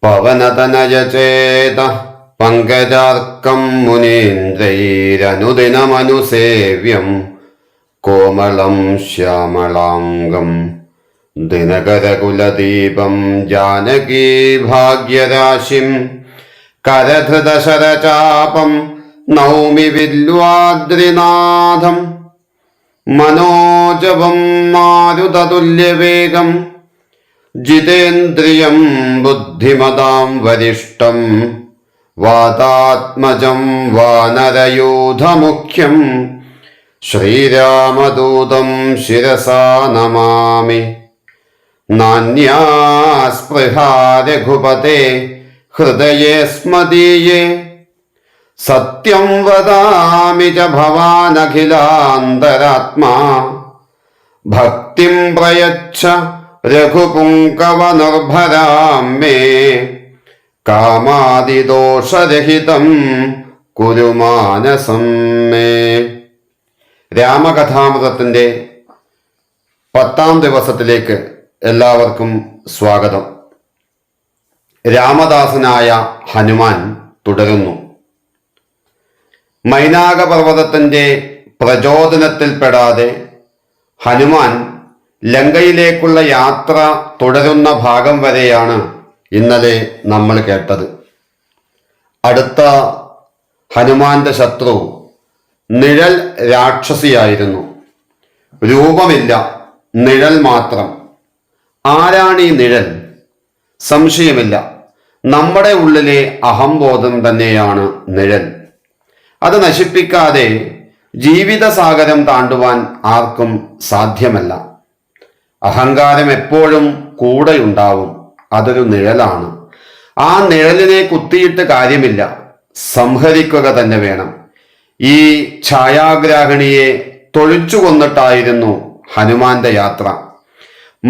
പവനതനയചേത പങ്കജാർക്കം മുനീന്ദ്രൈരനുദിനമനുസേവ്യം കോമളം ശ്യാമളാംഗം ദിനകരകുലദീപം ജാനകീ ഭാഗ്യരാശിം കരധൃതശരചാപം നൗമി വില്വാദ്രിനാഥം മനോജവം മാരുതതുല്യവേഗം ജിതേന്ദ്രിയം ബുദ്ധിമതാം വരിഷ്ടം വാതാത്മജം വാനരയൂഥമുഖ്യം ശ്രീരാമദൂതം ശിരസാ നമാമി. നാന്യാ സ്പൃഹാ രഘുപതേ ഹൃദയേ സ്മദീയേ സത്യം വദാമി ച ഭവാനഖിലാന്തരാത്മാ ഭക്തിം പ്രയച്ഛ രഘുപുങ്കവനിർഭരാം മേ കാമാദിദോഷരഹിതം കുരു മാനസം മേ. രാമകഥാമൃതത്തിന്റെ 10ാം ദിവസത്തിലേക്ക് എല്ലാവർക്കും സ്വാഗതം. രാമദാസനായ ഹനുമാൻ തുടരുന്നു. മൈനാകപർവ്വതത്തിന്റെ പ്രചോദനത്തിൽപ്പെടാതെ ഹനുമാൻ ലങ്കയിലേക്കുള്ള യാത്ര തുടരുന്ന ഭാഗം വരെയാണ് ഇന്നലെ നമ്മൾ കേട്ടത്. അടുത്ത ഹനുമാന്റെ ശത്രു നിഴൽ രാക്ഷസിയായിരുന്നു. രൂപമില്ല, നിഴൽ മാത്രം. ആരാണ് ഈ നിഴൽ? സംശയമില്ല, നമ്മുടെ ഉള്ളിലെ അഹംബോധം തന്നെയാണ് നിഴൽ. അത് നശിപ്പിക്കാതെ ജീവിതസാഗരം താണ്ടുവാൻ ആർക്കും സാധ്യമല്ല. അഹങ്കാരം എപ്പോഴും കൂടെയുണ്ടാവും. അതൊരു നിഴലാണ്. ആ നിഴലിനെ കുത്തിയിട്ട് കാര്യമില്ല, സംഹരിക്കുക തന്നെ വേണം. ഈ ഛായാഗ്രാഹിണിയെ തൊഴിച്ചു കൊന്നിട്ടായിരുന്നു ഹനുമാന്റെ യാത്ര.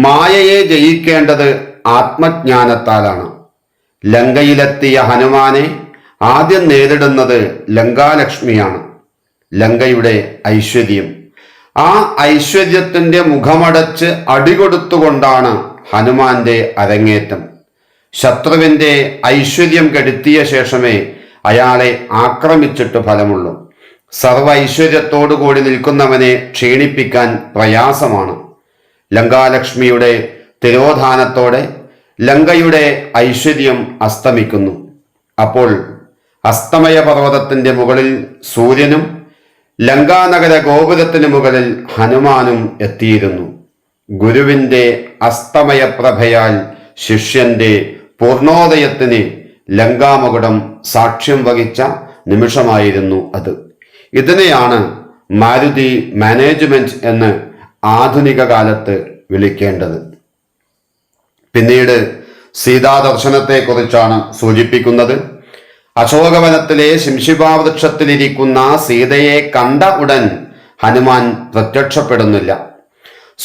മായയെ ജയിക്കേണ്ടത് ആത്മജ്ഞാനത്താലാണ്. ലങ്കയിലെത്തിയ ഹനുമാനെ ആദ്യം നേരിടുന്നത് ലങ്കാലക്ഷ്മിയാണ്, ലങ്കയുടെ ഐശ്വര്യം. ആ ഐശ്വര്യത്തിന്റെ മുഖമടച്ച് അടികൊടുത്തുകൊണ്ടാണ് ഹനുമാന്റെ അരങ്ങേറ്റം. ശത്രുവിന്റെ ഐശ്വര്യം കെടുത്തിയ ശേഷമേ അയാളെ ആക്രമിച്ചിട്ട് ഫലമുള്ളൂ. സർവ ഐശ്വര്യത്തോടുകൂടി നിൽക്കുന്നവനെ ക്ഷീണിപ്പിക്കാൻ പ്രയാസമാണ്. ലങ്കാലക്ഷ്മിയുടെ തിരോധാനത്തോടെ ലങ്കയുടെ ഐശ്വര്യം അസ്തമിക്കുന്നു. അപ്പോൾ അസ്തമയ പർവ്വതത്തിന്റെ മുകളിൽ സൂര്യനും ലങ്കാനഗര ഗോപുരത്തിന് മുകളിൽ ഹനുമാനും എത്തിയിരുന്നു. ഗുരുവിന്റെ അസ്തമയപ്രഭയാൽ ശിഷ്യന്റെ പൂർണോദയത്തിന് ലങ്കാമകുടം സാക്ഷ്യം വഹിച്ച നിമിഷമായിരുന്നു അത്. ഇതിനെയാണ് മാരുതി മാനേജ്മെന്റ് എന്ന് ആധുനിക കാലത്ത് വിളിക്കേണ്ടത്. പിന്നീട് സീതാദർശനത്തെക്കുറിച്ചാണ് സൂചിപ്പിക്കുന്നത്. അശോകവനത്തിലെ ശിംശിപാവൃക്ഷത്തിലിരിക്കുന്ന സീതയെ കണ്ട ഉടൻ ഹനുമാൻ പ്രത്യക്ഷപ്പെടുന്നില്ല.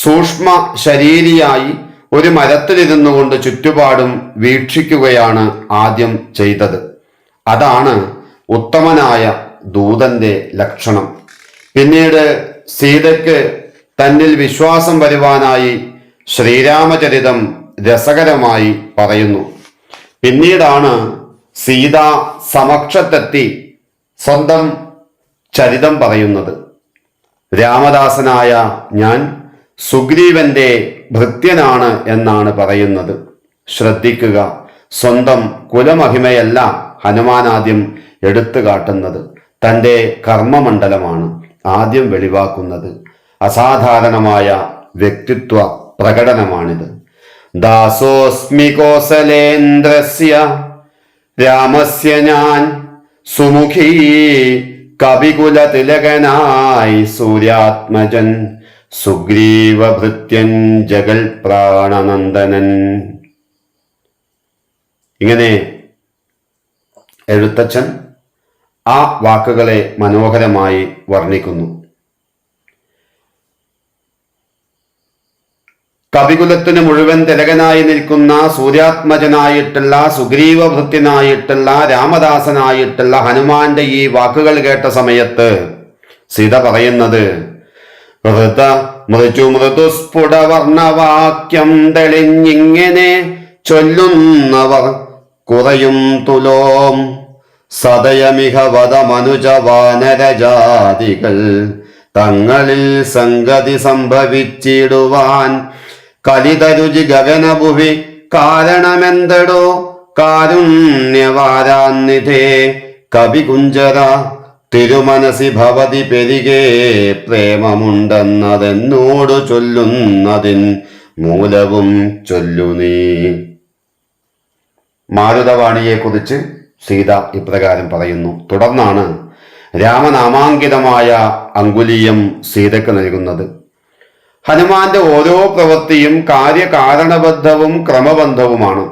സൂക്ഷ്മ ശരീരിയായി ഒരു മരത്തിലിരുന്നു കൊണ്ട് ചുറ്റുപാടും വീക്ഷിക്കുകയാണ് ആദ്യം ചെയ്തത്. അതാണ് ഉത്തമനായ ദൂതന്റെ ലക്ഷണം. പിന്നീട് സീതയ്ക്ക് തന്നിൽ വിശ്വാസം വരുവാനായി ശ്രീരാമചരിതം രസകരമായി പറയുന്നു. പിന്നീടാണ് സീത സമക്ഷത്തെത്തി സ്വന്തം ചരിതം പറയുന്നത്. രാമദാസനായ ഞാൻ സുഗ്രീവന്റെ ഭൃത്യനാണ് എന്നാണ് പറയുന്നത്. ശ്രദ്ധിക്കുക, സ്വന്തം കുലമഹിമയല്ല ഹനുമാൻ ആദ്യം എടുത്തു കാട്ടുന്നത്, തൻ്റെ കർമ്മമണ്ഡലമാണ് ആദ്യം വെളിവാക്കുന്നത്. അസാധാരണമായ വ്യക്തിത്വ പ്രകടനമാണിത്. ദാസോസ്മി കോസലേന്ദ്രസ്യ രാമസ്യ ഞാൻ സുമുഖീ കവികുല തിലകനായി സൂര്യാത്മജൻ സുഗ്രീവഭൃത്യൻ ജഗൽ പ്രാണനന്ദനൻ. ഇങ്ങനെ എഴുത്തച്ഛൻ ആ വാക്കുകളെ മനോഹരമായി വർണ്ണിക്കുന്നു. കവികുലത്തിന് മുഴുവൻ തിലകനായി നിൽക്കുന്ന സൂര്യാത്മജനായിട്ടുള്ള സുഗ്രീവഭൃത്യനായിട്ടുള്ള രാമദാസനായിട്ടുള്ള ഹനുമാന്റെ ഈ വാക്കുകൾ കേട്ട സമയത്ത് സീത പറയുന്നത്, മൃദുസ്ഫുടവർണവാക്യം തെളിഞ്ഞിങ്ങനെ ചൊല്ലുന്നവർ കുറയും തുലോം സദയമിഹ വദമനുജ വാനരജാതികൾ തങ്ങളിൽ സംഗതി സംഭവിച്ചിടുവാൻ കലിതരുചി ഗഗനഭുവി കാരണമെന്തടോ കാരുണ്യവാരാന്നിധേ കവികുഞ്ചര തിരുമനസി ഭവതി പെരികെ പ്രേമമുണ്ടെന്നതെന്നോടു ചൊല്ലുന്നതിൻ മൂലവും ചൊല്ലു നീ. മാരുതവാണിയെക്കുറിച്ച് സീത ഇപ്രകാരം പറയുന്നു. തുടർന്നാണ് രാമനാമാങ്കിതമായ അങ്കുലീയം സീതയ്ക്ക് നൽകുന്നത്. ഹനുമാന്റെ ഓരോ പ്രവൃത്തിയും കാര്യകാരണബദ്ധവും ക്രമബദ്ധവുമാണ്.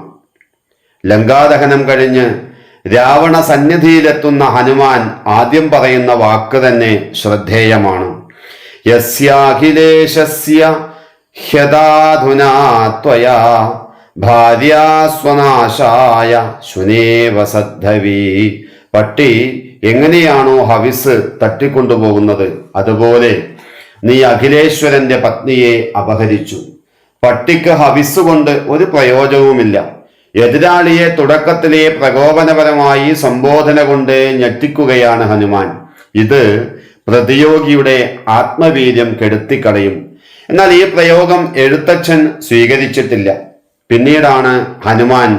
ലങ്കാദഹനം കഴിഞ്ഞ് രാവണ സന്നിധിയിലെത്തുന്ന ഹനുമാൻ ആദ്യം പറയുന്ന വാക്ക് തന്നെ ശ്രദ്ധേയമാണ്. യസ്യാഖിലേശസ്യ ഹ്യദാധുനാ ത്വയാ ഭാര്യാസ്വനാശായ ശുനേവ സദ്ധവി. പട്ടി എങ്ങനെയാണോ ഹവിസ് തട്ടിക്കൊണ്ടുപോകുന്നത്, അതുപോലെ നീ അഖിലേശ്വരന്റെ പത്നിയെ അപഹരിച്ചു. പട്ടിക്ക് ഹവിസ് കൊണ്ട് ഒരു പ്രയോജനവുമില്ല. എതിരാളിയെ തുടക്കത്തിലെ പ്രകോപനപരമായി സംബോധന കൊണ്ട് ഞെട്ടിക്കുകയാണ് ഹനുമാൻ. ഇത് പ്രതിയോഗിയുടെ ആത്മവീര്യം കെടുത്തിക്കളയും. എന്നാൽ ഈ പ്രയോഗം എഴുത്തച്ഛൻ സ്വീകരിച്ചിട്ടില്ല. പിന്നീടാണ് ഹനുമാൻ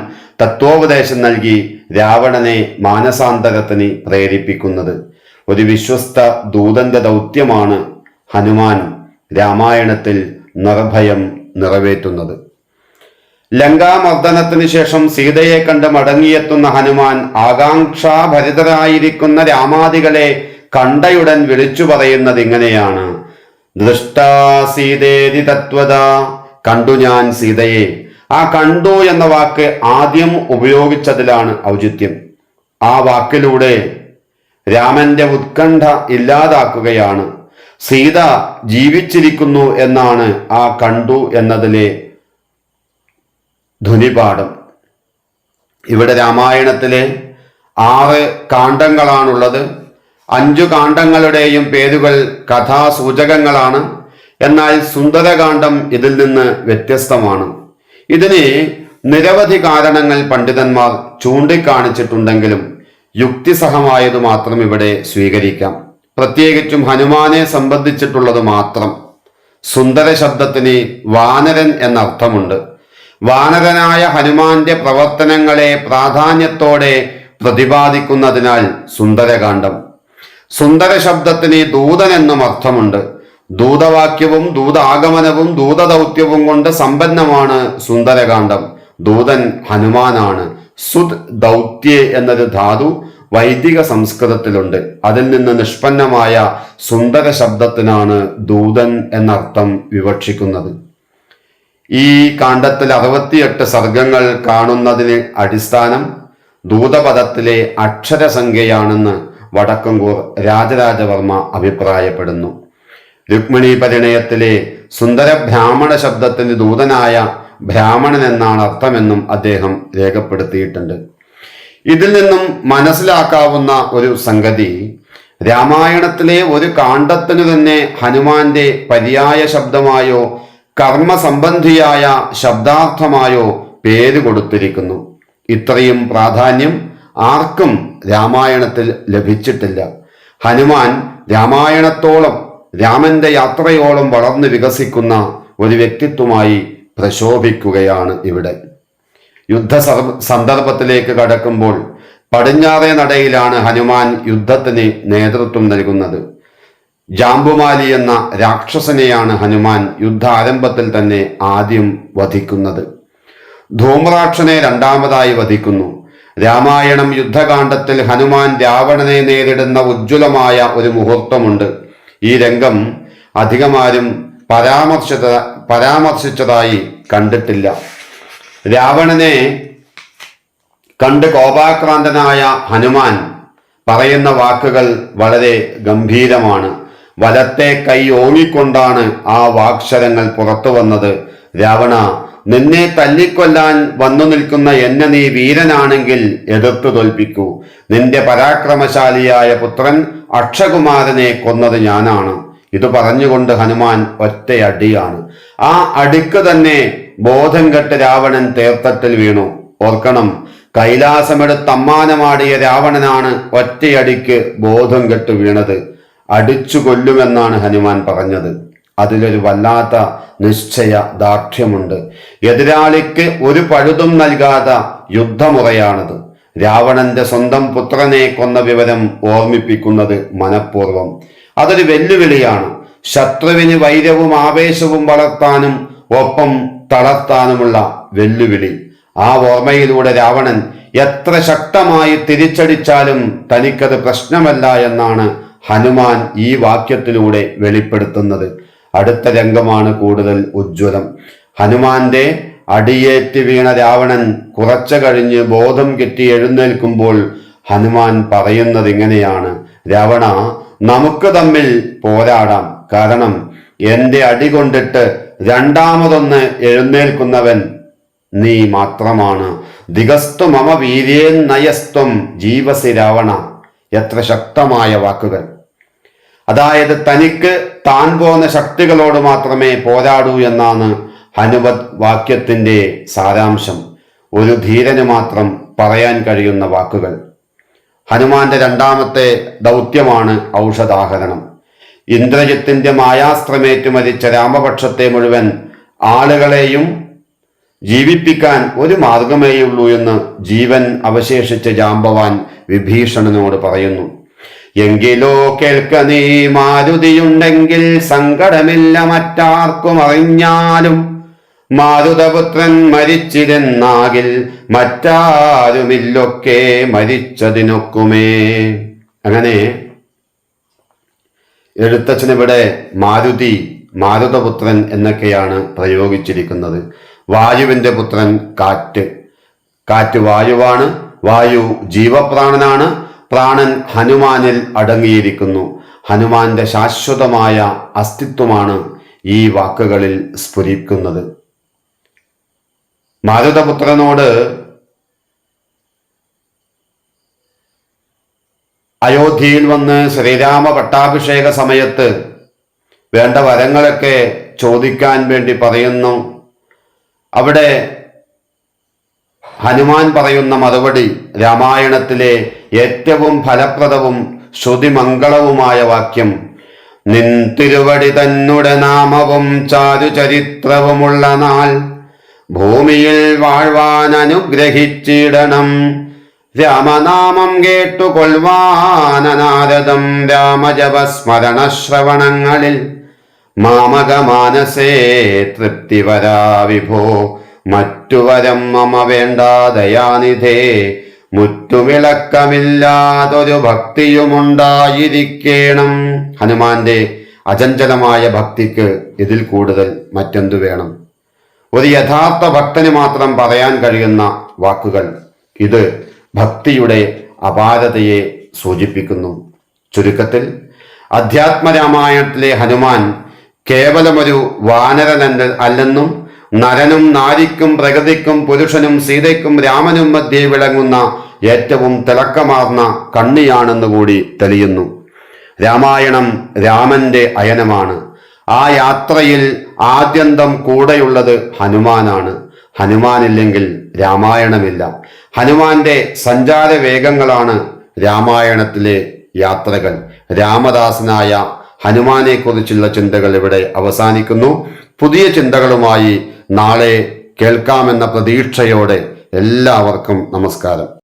തത്വോപദേശം നൽകി രാവണനെ മാനസാന്തരത്തിന് പ്രേരിപ്പിക്കുന്നത്. ഒരു വിശ്വസ്ത ദൂതന്റെ ദൗത്യമാണ് ഹനുമാൻ രാമായണത്തിൽ നിർഭയം നിറവേറ്റുന്നത്. ലങ്കാമർദ്ദനത്തിന് ശേഷം സീതയെ കണ്ട് മടങ്ങിയെത്തുന്ന ഹനുമാൻ ആകാംക്ഷാഭരിതരായിരിക്കുന്ന രാമാദികളെ കണ്ടയുടൻ വിളിച്ചു പറയുന്നത് ഇങ്ങനെയാണ്. ദൃഷ്ടാ സീതേതി തത്വത. കണ്ടു ഞാൻ സീതയെ. ആ കണ്ടു എന്ന വാക്ക് ആദ്യം ഉപയോഗിച്ചതിലാണ് ഔചിത്യം. ആ വാക്കിലൂടെ രാമന്റെ ഉത്കണ്ഠ ഇല്ലാതാക്കുകയാണ്. സീത ജീവിച്ചിരിക്കുന്നു എന്നാണ് ആ കണ്ടു എന്നതിലെ ധ്വനിപാഠം. ഇവിടെ രാമായണത്തിലെ 6 കാണ്ഡങ്ങളാണുള്ളത്. 5 കാണ്ഡങ്ങളുടെയും പേരുകൾ കഥാസൂചകങ്ങളാണ്. എന്നാൽ സുന്ദരകാന്ഡം ഇതിൽ നിന്ന് വ്യത്യസ്തമാണ്. ഇതിന് നിരവധി കാരണങ്ങൾ പണ്ഡിതന്മാർ ചൂണ്ടിക്കാണിച്ചിട്ടുണ്ടെങ്കിലും യുക്തിസഹമായത് മാത്രം ഇവിടെ സ്വീകരിക്കാം. പ്രത്യേകിച്ചും ഹനുമാനെ സംബന്ധിച്ചിട്ടുള്ളത് മാത്രം. സുന്ദര ശബ്ദത്തിന് വാനരൻ എന്നർത്ഥമുണ്ട്. വാനരനായ ഹനുമാന്റെ പ്രവർത്തനങ്ങളെ പ്രാധാന്യത്തോടെ പ്രതിപാദിക്കുന്നതിനാൽ സുന്ദരകാന്ഡം. സുന്ദര ശബ്ദത്തിന് ദൂതൻ എന്നും അർത്ഥമുണ്ട്. ദൂതവാക്യവും ദൂതാഗമനവും ദൂതദൗത്യവും കൊണ്ട് സമ്പന്നമാണ് സുന്ദരകാന്ഡം. ദൂതൻ ഹനുമാനാണ്. സുത് ദൗത്യ എന്നൊരു ധാതു വൈദിക സംസ്കൃതത്തിലുണ്ട്. അതിൽ നിന്ന് നിഷ്പന്നമായ സുന്ദര ശബ്ദത്തിനാണ് ദൂതൻ എന്നർത്ഥം വിവക്ഷിക്കുന്നത്. ഈ കാണ്ഡത്തിൽ 68 സർഗങ്ങൾ കാണുന്നതിന് അടിസ്ഥാനം ദൂതപദത്തിലെ അക്ഷരസംഖ്യയാണെന്ന് വടക്കങ്കൂർ രാജരാജവർമ്മ അഭിപ്രായപ്പെടുന്നു. രുക്മിണി പരിണയത്തിലെ സുന്ദര ബ്രാഹ്മണ ശബ്ദത്തിന് ദൂതനായ ബ്രാഹ്മണൻ എന്നാണ് അർത്ഥമെന്നും അദ്ദേഹം രേഖപ്പെടുത്തിയിട്ടുണ്ട്. ഇതിൽ നിന്നും മനസ്സിലാക്കാവുന്ന ഒരു സംഗതി, രാമായണത്തിലെ ഒരു കാണ്ഡത്തിനു തന്നെ ഹനുമാന്റെ പര്യായ ശബ്ദമായോ കർമ്മസംബന്ധിയായ ശബ്ദാർത്ഥമായോ പേര് കൊടുത്തിരിക്കുന്നു. ഇത്രയും പ്രാധാന്യം ആർക്കും രാമായണത്തിൽ ലഭിച്ചിട്ടില്ല. ഹനുമാൻ രാമായണത്തോളം രാമന്റെ യാത്രയോളം വളർന്നു വികസിക്കുന്ന ഒരു വ്യക്തിത്വമായി പ്രശോഭിക്കുകയാണ് ഇവിടെ. യുദ്ധ സന്ദർഭത്തിലേക്ക് കടക്കുമ്പോൾ പടിഞ്ഞാറേ നടയിലാണ് ഹനുമാൻ യുദ്ധത്തിന് നേതൃത്വം നൽകുന്നത്. ജാംബുമാലി എന്ന രാക്ഷസനെയാണ് ഹനുമാൻ യുദ്ധാരംഭത്തിൽ തന്നെ ആദ്യം വധിക്കുന്നത്. ധൂമ്രാക്ഷനെ രണ്ടാമതായി വധിക്കുന്നു. രാമായണം യുദ്ധകാണ്ഡത്തിൽ ഹനുമാൻ രാവണനെ നേരിടുന്ന ഉജ്ജ്വലമായ ഒരു മുഹൂർത്തമുണ്ട്. ഈ രംഗം അധികമാരും പരാമർശിച്ചതായി കണ്ടിട്ടില്ല. രാവണനെ കണ്ട് കോപാക്രാന്തനായ ഹനുമാൻ പറയുന്ന വാക്കുകൾ വളരെ ഗംഭീരമാണ്. വലത്തെ കൈ ഓങ്ങിക്കൊണ്ടാണ് ആ വാക്ശരങ്ങൾ പുറത്തു വന്നത്. രാവണ, നിന്നെ തല്ലിക്കൊല്ലാൻ വന്നു നിൽക്കുന്ന എന്നെ നീ വീരനാണെങ്കിൽ എതിർത്തു തോൽപ്പിക്കൂ. നിന്റെ പരാക്രമശാലിയായ പുത്രൻ അക്ഷകുമാരനെ കൊന്നത് ഞാനാണ്. ഇത് പറഞ്ഞുകൊണ്ട് ഹനുമാൻ ഒറ്റയടിയാണ്. ആ അടിക്ക് തന്നെ ബോധം കെട്ട് രാവണൻ തേർത്തട്ടിൽ വീണു. ഓർക്കണം, കൈലാസമെടുത്ത് അമ്മാനമാടിയ രാവണനാണ് ഒറ്റയടിക്ക് ബോധം കെട്ട് വീണത്. അടിച്ചു കൊല്ലുമെന്നാണ് ഹനുമാൻ പറഞ്ഞത്. അതിലൊരു വല്ലാത്ത നിശ്ചയ ദാർഢ്യമുണ്ട്. എതിരാളിക്ക് ഒരു പഴുതും നൽകാത്ത യുദ്ധമുറയാണത്. രാവണന്റെ സ്വന്തം പുത്രനെ കൊന്ന വിവരം ഓർമ്മിപ്പിക്കുന്നത് മനഃപൂർവ്വം. അതൊരു വെല്ലുവിളിയാണ്. ശത്രുവിന് വൈരവും ആവേശവും വളർത്താനും ഒപ്പം തളർത്താനുമുള്ള വെല്ലുവിളി. ആ ഓർമ്മയിലൂടെ രാവണൻ എത്ര ശക്തമായി തിരിച്ചടിച്ചാലും തനിക്കത് പ്രശ്നമല്ല എന്നാണ് ഹനുമാൻ ഈ വാക്യത്തിലൂടെ വെളിപ്പെടുത്തുന്നത്. അടുത്ത രംഗമാണ് കൂടുതൽ ഉജ്ജ്വലം. ഹനുമാന്റെ അടിയേറ്റ് വീണ രാവണൻ കുറച്ചു കഴിഞ്ഞ് ബോധം കെട്ടി എഴുന്നേൽക്കുമ്പോൾ ഹനുമാൻ പറയുന്നത് ഇങ്ങനെയാണ്: രാവണ, നമുക്ക് തമ്മിൽ പോരാടാം. കാരണം എന്റെ അടി കൊണ്ടിട്ട് രണ്ടാമതൊന്ന് എഴുന്നേൽക്കുന്നവൻ നീ മാത്രമാണ്. ദിഗസ്തു മമ വീര്യേൻ നയസ്ത്വം ജീവസി രാവണ. എത്ര ശക്തമായ വാക്കുകൾ! അതായത് തനിക്ക് താൻ പോന്ന ശക്തികളോട് മാത്രമേ പോരാടൂ എന്നാണ് ഹനുമത് വാക്യത്തിന്റെ സാരാംശം. ഒരു ധീരന് മാത്രം പറയാൻ കഴിയുന്ന വാക്കുകൾ. ഹനുമാന്റെ രണ്ടാമത്തെ ദൗത്യമാണ് ഔഷധാഹരണം. ഇന്ദ്രജിത്തിന്റെ മായാസ്ത്രമേറ്റു മരിച്ച രാമപക്ഷത്തെ മുഴുവൻ ആളുകളെയും ജീവിപ്പിക്കാൻ ഒരു മാർഗമേയുള്ളൂ എന്ന് ജീവൻ അവശേഷിച്ച ജാമ്പവാൻ വിഭീഷണനോട് പറയുന്നു. എങ്കിലോ കേൾക്ക നീ, മാരുതിയുണ്ടെങ്കിൽ സങ്കടമില്ല മറ്റാർക്കും അറിഞ്ഞാലും. മാരുതപുത്രൻ മരിച്ചിരുന്നാകിൽ മറ്റാരുമില്ലൊക്കെ മരിച്ചതിനൊക്കുമേ. അങ്ങനെ എഴുത്തച്ഛനിവിടെ മാരുതി, മാരുതപുത്രൻ എന്നൊക്കെയാണ് പ്രയോഗിച്ചിരിക്കുന്നത്. വായുവിന്റെ പുത്രൻ കാറ്റ്. കാറ്റ് വായുവാണ്. വായു ജീവപ്രാണനാണ്. പ്രാണൻ ഹനുമാനിൽ അടങ്ങിയിരിക്കുന്നു. ഹനുമാന്റെ ശാശ്വതമായ അസ്തിത്വമാണ് ഈ വാക്കുകളിൽ സ്ഫുരിക്കുന്നത്. മാരുതപുത്രനോട് അയോധ്യയിൽ വന്ന് ശ്രീരാമ പട്ടാഭിഷേക സമയത്ത് വേണ്ട വരങ്ങളൊക്കെ ചോദിക്കാൻ വേണ്ടി പറയുന്നു. അവിടെ ഹനുമാൻ പറയുന്ന മറുപടി രാമായണത്തിലെ ഏറ്റവും ഫലപ്രദവും ശ്രുതിമംഗളവുമായ വാക്യം: നിൻ തിരുവടി തന്നുടെ നാമവും ചാരുചരിത്രവുമുള്ള നാൾ ഭൂമിയിൽ വാഴ്വാൻ അനുഗ്രഹിച്ചിടണം. രാമനാമം കേട്ടുകൊള്ളുവാനാരദം രാമജപസ്മരണ ശ്രവണങ്ങളിൽ മാമകമാനസേ തൃപ്തി വരാ വിഭോ. മറ്റുവരം മമ വേണ്ട ദയാനിധേ. മുറ്റുവിളക്കമില്ലാതൊരു ഭക്തിയുമുണ്ടായിരിക്കണം. ഹനുമാന്റെ അചഞ്ചലമായ ഭക്തിക്ക് ഇതിൽ കൂടുതൽ മറ്റെന്തു വേണം? ഒരു യഥാർത്ഥ ഭക്തന് മാത്രം പറയാൻ കഴിയുന്ന വാക്കുകൾ. ഇത് ഭക്തിയുടെ അപാരതയെ സൂചിപ്പിക്കുന്നു. ചുരുക്കത്തിൽ അധ്യാത്മരാമായണത്തിലെ ഹനുമാൻ കേവലമൊരു വാനരൻ അല്ലെന്നും നരനും നാരിക്കും പ്രകൃതിക്കും പുരുഷനും സീതയ്ക്കും രാമനും മധ്യേ വിളങ്ങുന്ന ഏറ്റവും തിളക്കമാർന്ന കണ്ണിയാണെന്ന് കൂടി തെളിയുന്നു. രാമായണം രാമന്റെ അയനമാണ്. ആ യാത്രയിൽ ആദ്യന്തം കൂടെയുള്ളത് ഹനുമാനാണ്. ഹനുമാനില്ലെങ്കിൽ രാമായണമില്ല. ഹനുമാന്റെ സഞ്ചാര വേഗങ്ങളാണ് രാമായണത്തിലെ യാത്രകൾ. രാമദാസനായ ഹനുമാനെ കുറിച്ചുള്ള ചിന്തകൾ ഇവിടെ അവസാനിക്കുന്നു. പുതിയ ചിന്തകളുമായി നാളെ കേൾക്കാമെന്ന പ്രതീക്ഷയോടെ എല്ലാവർക്കും നമസ്കാരം.